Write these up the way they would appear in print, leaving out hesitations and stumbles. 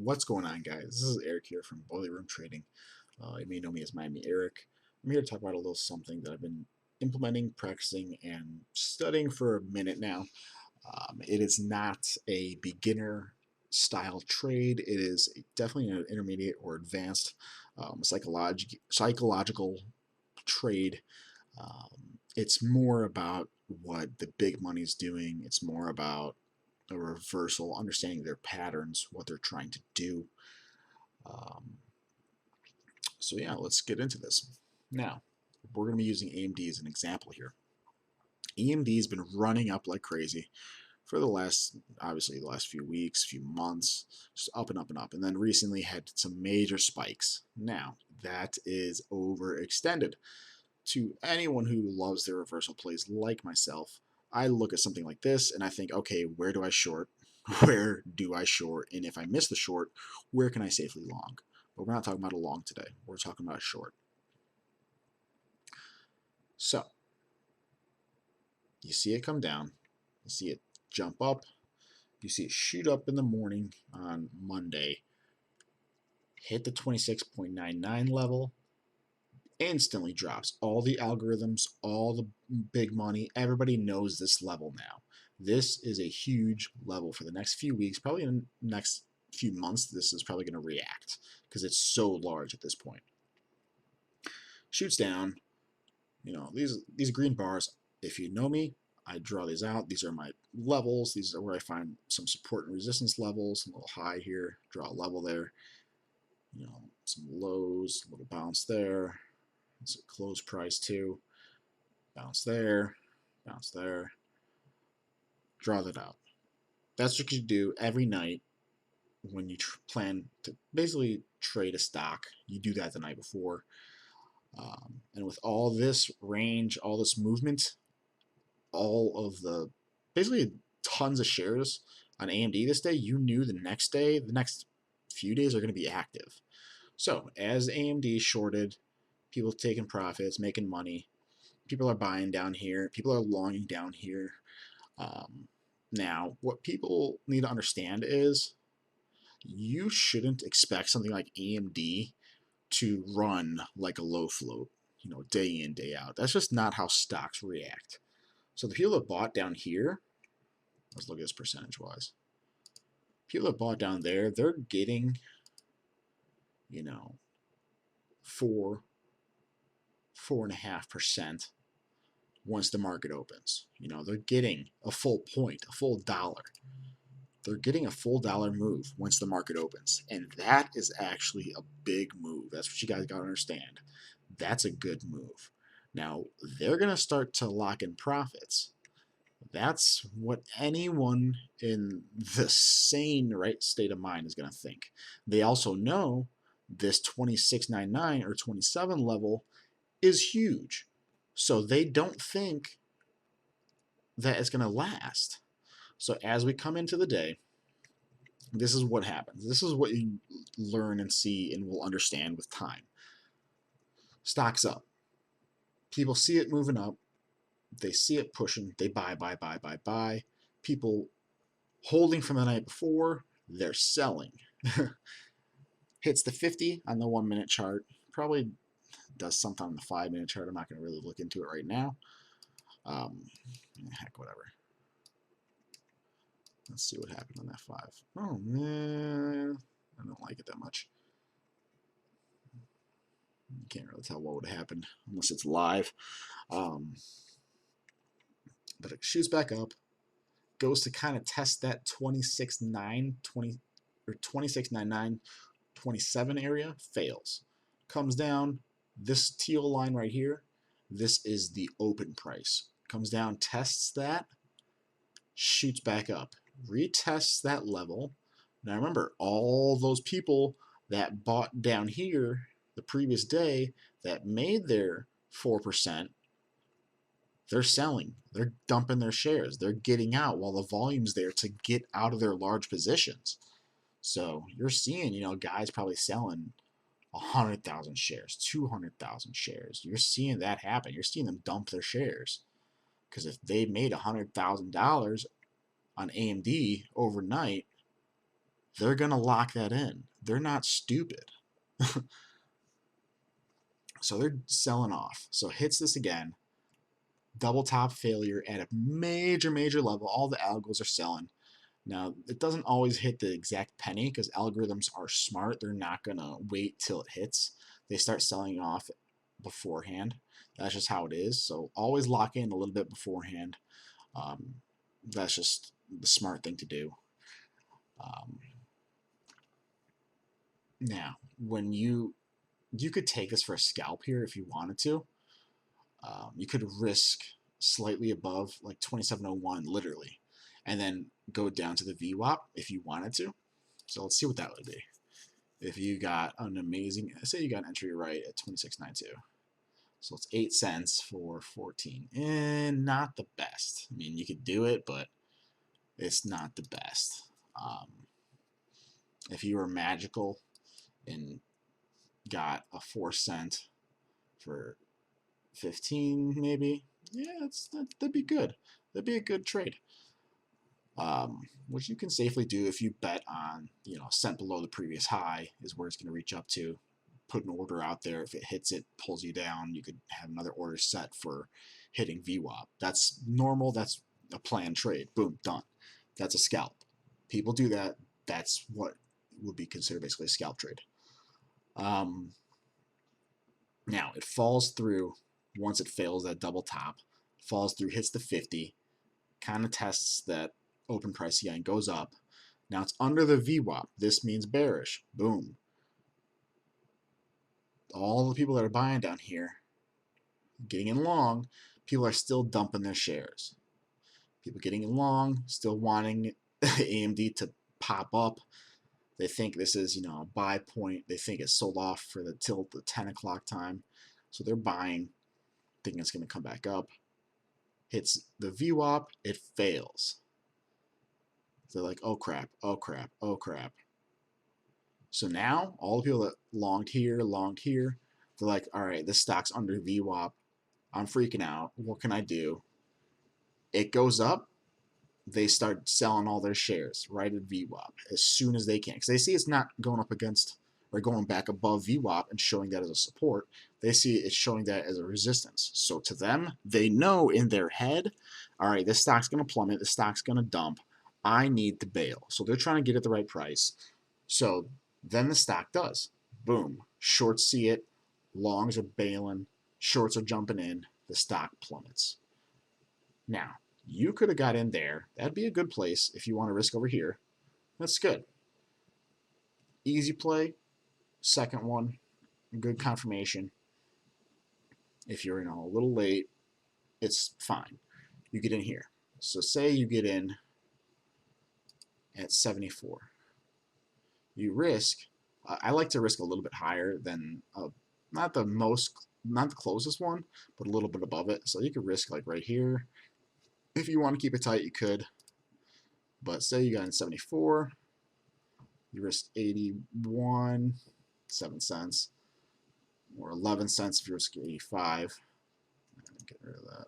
What's going on, guys? This is Eric here from Boiler Room Trading. You may know me as Miami Eric. I'm here to talk about a little something that I've been implementing, practicing, and studying for a minute now. It is not a beginner style trade. It is definitely an intermediate or advanced psychological trade. It's more about what the big money's doing. It's more about a reversal, understanding their patterns, what they're trying to do. Um, so yeah, let's get into this. Now, we're going to be using AMD as an example here. AMD has been running up like crazy for the last, obviously, the last few weeks, few months, just up and up and up. And then recently had some major spikes. Now, that is overextended. To anyone who loves their reversal plays like myself, I look at something like this and I think, okay, where do I short? Where do I short? And if I miss the short, where can I safely long? But we're not talking about a long today. We're talking about a short. So, you see it come down. You see it jump up. You see it shoot up in the morning on Monday. Hit the 26.99 level. Instantly drops. All the algorithms, all the big money, everybody knows this level now. This is a huge level for the next few weeks, probably in the next few months. This is probably going to react because it's so large at this point. Shoots down. You know, these green bars, if you know me, I draw these out. These are my levels. These are where I find some support and resistance levels. A little high here, draw a level there. You know, some lows, a little bounce there. It's a close price too. Bounce there, draw that out. That's what you do every night when you plan to basically trade a stock. You do that the night before. And with all this range, all this movement, all of the basically tons of shares on AMD this day, you knew the next day, the next few days are going to be active. So as AMD shorted, people taking profits, making money, people are buying down here, people are longing down here. Now, what people need to understand is you shouldn't expect something like AMD to run like a low float, you know, day in, day out. That's just not how stocks react. So the people that bought down here, let's look at this percentage wise. People that bought down there, they're getting, you know, 4.5% once the market opens. You know, they're getting a full point, a full dollar. They're getting a full dollar move once the market opens. And that is actually a big move. That's what you guys got to understand. That's a good move. Now, they're going to start to lock in profits. That's what anyone in the sane right state of mind is going to think. They also know this 26.99 or 27 level is huge. So they don't think that it's going to last. So as we come into the day, this is what happens. This is what you learn and see and will understand with time. Stocks up. People see it moving up. They see it pushing. They buy. People holding from the night before, they're selling. Hits the 50 on the 1 minute chart. Probably does something on the 5 minute chart. I'm not going to really look into it right now. Heck, whatever. Let's see what happened on that 5. Oh, man. I don't like it that much. You can't really tell what would have happened unless it's live. But it shoots back up. Goes to kind of test that 26.9, 20, or 26.99, 27 area. Fails. Comes down. This teal line right here. This is the open price. Comes down, tests that. Shoots back up. Retests that level. Now remember, all those people that bought down here the previous day that made their 4%, they're selling. They're dumping their shares. They're getting out while the volume's there to get out of their large positions. So you're seeing, you know, guys probably selling 100,000 shares, 200,000 shares. You're seeing that happen. You're seeing them dump their shares. Because if they made $100,000 on AMD overnight, they're going to lock that in. They're not stupid. So they're selling off. So hits this again. Double top failure at a major, major level. All the algos are selling. Now, it doesn't always hit the exact penny because algorithms are smart. They're not going to wait till it hits. They start selling off beforehand. That's just how it is. So always lock in a little bit beforehand. That's just the smart thing to do. Now, when you could take this for a scalp here if you wanted to. You could risk slightly above like 2701 literally, and then go down to the VWAP if you wanted to. So let's see what that would be. If you got an amazing, say you got an entry right at 2692. So it's 8 cents for 14. And not the best. I mean, you could do it, but it's not the best. If you were magical and got a 4 cent for 15 maybe, yeah, that'd be good. That'd be a good trade. Which you can safely do if you bet on, cent below the previous high is where it's going to reach up to. Put an order out there. If it hits it, pulls you down, you could have another order set for hitting VWAP. That's normal. That's a planned trade. Boom, done. That's a scalp. People do that. That's what would be considered basically a scalp trade. Now, it falls through once it fails that double top, falls through, hits the 50, kind of tests that open price again, goes up. Now it's under the VWAP. This means bearish. Boom. All the people that are buying down here, getting in long, people are still dumping their shares. People getting in long, still wanting AMD to pop up. They think this is, a buy point. They think it's sold off for till the 10 o'clock time. So they're buying, thinking it's going to come back up. Hits the VWAP, it fails. They're like, oh crap, oh crap, oh crap. So now, all the people that longed here, they're like, all right, this stock's under VWAP. I'm freaking out. What can I do? It goes up. They start selling all their shares right at VWAP as soon as they can. Because they see it's not going up against or going back above VWAP and showing that as a support. They see it's showing that as a resistance. So to them, they know in their head, all right, this stock's going to plummet. This stock's going to dump. I need to bail. So they're trying to get at the right price. So then the stock does. Boom. Shorts see it. Longs are bailing. Shorts are jumping in. The stock plummets. Now, you could have got in there. That'd be a good place if you want to risk over here. That's good. Easy play. Second one. Good confirmation. If you're a little late, it's fine. You get in here. So say you get in at 74. You risk. I like to risk a little bit higher than not the closest one, but a little bit above it. So you could risk like right here. If you want to keep it tight, you could. But say you got in 74, you risk 81, 7 cents, or 11 cents if you risk 85. Get rid of that.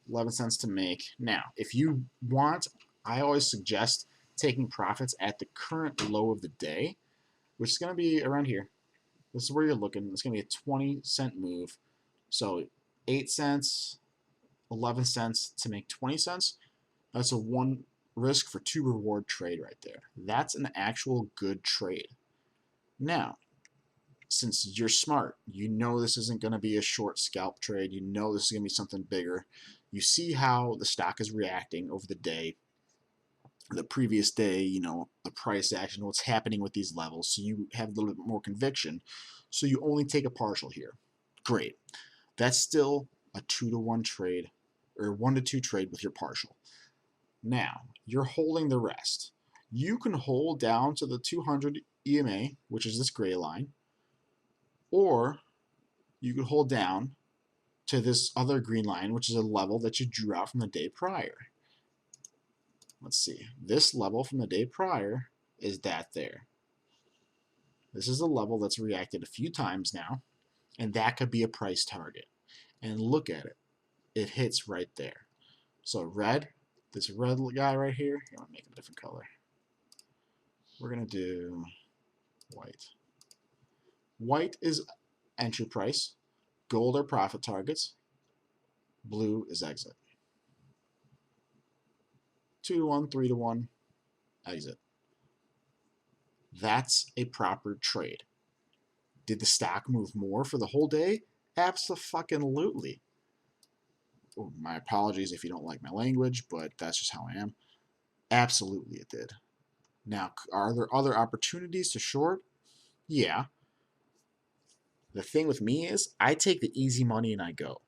11 cents to make. Now, if you want, I always suggest taking profits at the current low of the day, which is going to be around here. This is where you're looking. It's going to be a 20-cent move. So 8 cents, 11 cents to make 20 cents. That's a 1 risk for 2 reward trade right there. That's an actual good trade. Now, since you're smart, you know this isn't going to be a short scalp trade. You know this is going to be something bigger. You see how the stock is reacting over the day, the previous day, the price action, what's happening with these levels. So you have a little bit more conviction. So you only take a partial here. Great. That's still a 2-to-1 trade or 1-to-2 trade with your partial. Now, you're holding the rest. You can hold down to the 200 EMA, which is this gray line, or you could hold down to this other green line, which is a level that you drew out from the day prior. Let's see. This level from the day prior is that there. This is a level that's reacted a few times now, and that could be a price target. And look at it. It hits right there. So red, this red guy right here, I'm going to make a different color. We're going to do white. White is entry price. Gold are profit targets. Blue is exit. 2 to 1, 3 to 1, exit. That's a proper trade. Did the stock move more for the whole day? Abso-fucking-lutely. Oh, my apologies if you don't like my language, but that's just how I am. Absolutely it did. Now, are there other opportunities to short? Yeah. The thing with me is I take the easy money and I go.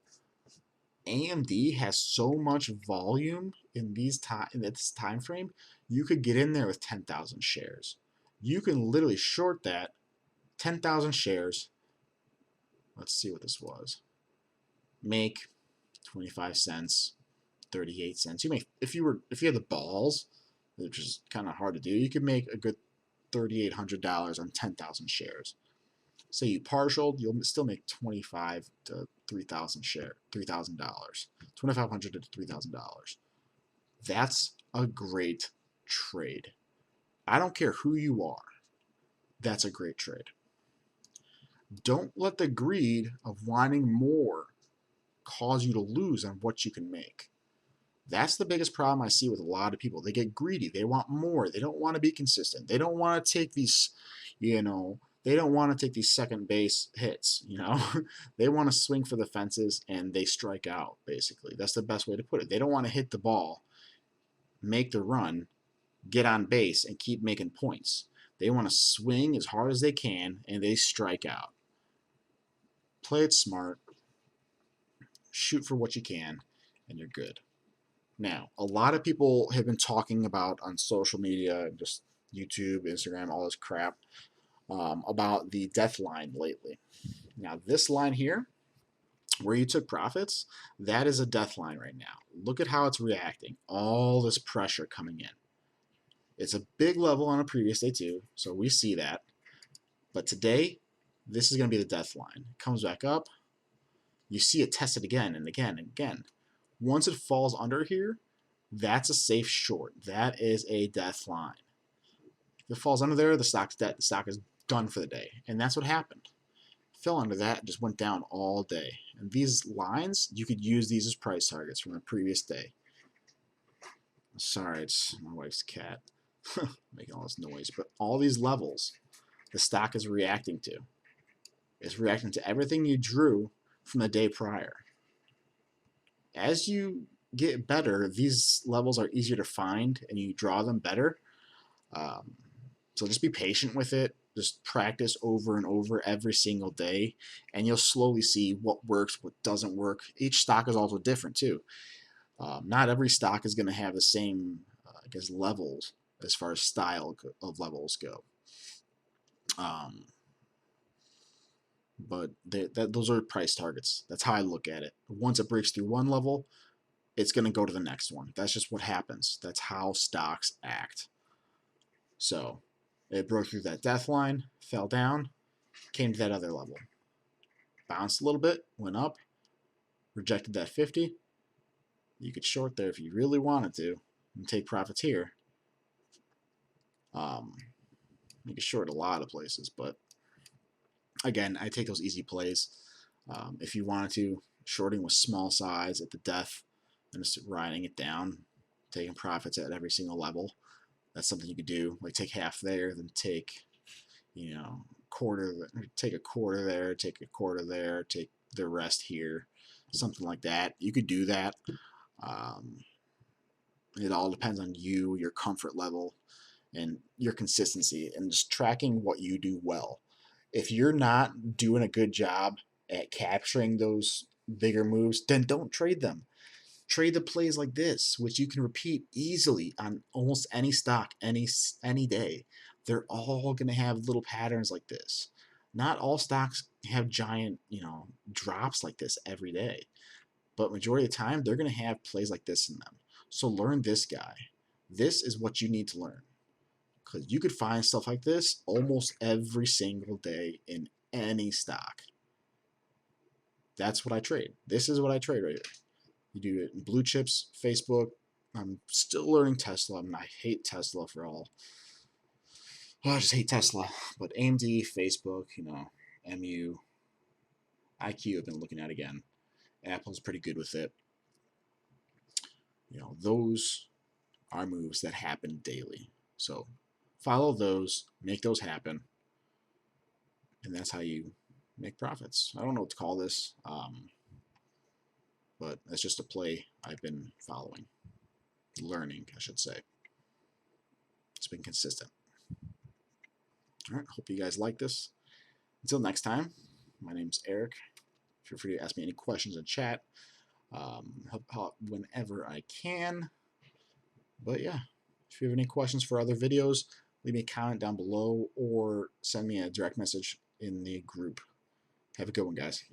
AMD has so much volume in this time frame, you could get in there with 10,000 shares. You can literally short that 10,000 shares. Let's see what this was. Make 25 cents, 38 cents. You make if you had the balls, which is kind of hard to do, you could make a good $3,800 on 10,000 shares. Say you partialed, you'll still make $2,500 to $3,000 $3,000, $2,500 to $3,000. That's a great trade. I don't care who you are. That's a great trade. Don't let the greed of wanting more cause you to lose on what you can make. That's the biggest problem I see with a lot of people. They get greedy. They want more. They don't want to be consistent. They don't want to take these, they don't want to take these second base hits, They want to swing for the fences and they strike out, basically. That's the best way to put it. They don't want to hit the ball, make the run, get on base, and keep making points. They want to swing as hard as they can and they strike out. Play it smart. Shoot for what you can, and you're good. Now, a lot of people have been talking about on social media, just YouTube, Instagram, all this crap, about the death line lately. Now, this line here, where you took profits, that is a death line right now. Look at how it's reacting. All this pressure coming in. It's a big level on a previous day too, so we see that. But today, this is going to be the death line. It comes back up. You see it tested again and again and again. Once it falls under here, that's a safe short. That is a death line. If it falls under there, the stock's dead. The stock is done for the day. And that's what happened. It fell under that and just went down all day. And these lines, you could use these as price targets from the previous day. Sorry, it's my wife's cat making all this noise. But all these levels, the stock is reacting to. It's reacting to everything you drew from the day prior. As you get better, these levels are easier to find and you draw them better. So just be patient with it. Just practice over and over every single day, and you'll slowly see what works, what doesn't work. Each stock is also different too. Not every stock is going to have the same, levels as far as style of levels go. But those are price targets. That's how I look at it. Once it breaks through one level, it's going to go to the next one. That's just what happens. That's how stocks act. So it broke through that death line, fell down, came to that other level. Bounced a little bit, went up, rejected that 50. You could short there if you really wanted to and take profits here. You could short a lot of places, but again, I take those easy plays. If you wanted to, shorting with small size at the death and just riding it down, taking profits at every single level. That's something you could do. Like take half there, then take, quarter. Take a quarter there, take a quarter there, take the rest here, something like that. You could do that. It all depends on you, your comfort level, and your consistency, and just tracking what you do well. If you're not doing a good job at capturing those bigger moves, then don't trade them. Trade the plays like this, which you can repeat easily on almost any stock, any day. They're all going to have little patterns like this. Not all stocks have giant, drops like this every day. But majority of the time, they're going to have plays like this in them. So learn this guy. This is what you need to learn. Because you could find stuff like this almost every single day in any stock. That's what I trade. This is what I trade right here. You do it in blue chips, Facebook. I'm still learning Tesla. I hate Tesla for all. I just hate Tesla. But AMD, Facebook, MU, IQ have been looking at again. Apple's pretty good with it. Those are moves that happen daily. So follow those, make those happen, and that's how you make profits. I don't know what to call this, but that's just a play I've been following, learning, I should say. It's been consistent. All right, hope you guys like this. Until next time, my name's Eric. Feel free to ask me any questions in chat. Help out whenever I can. But yeah, if you have any questions for other videos, leave me a comment down below or send me a direct message in the group. Have a good one, guys.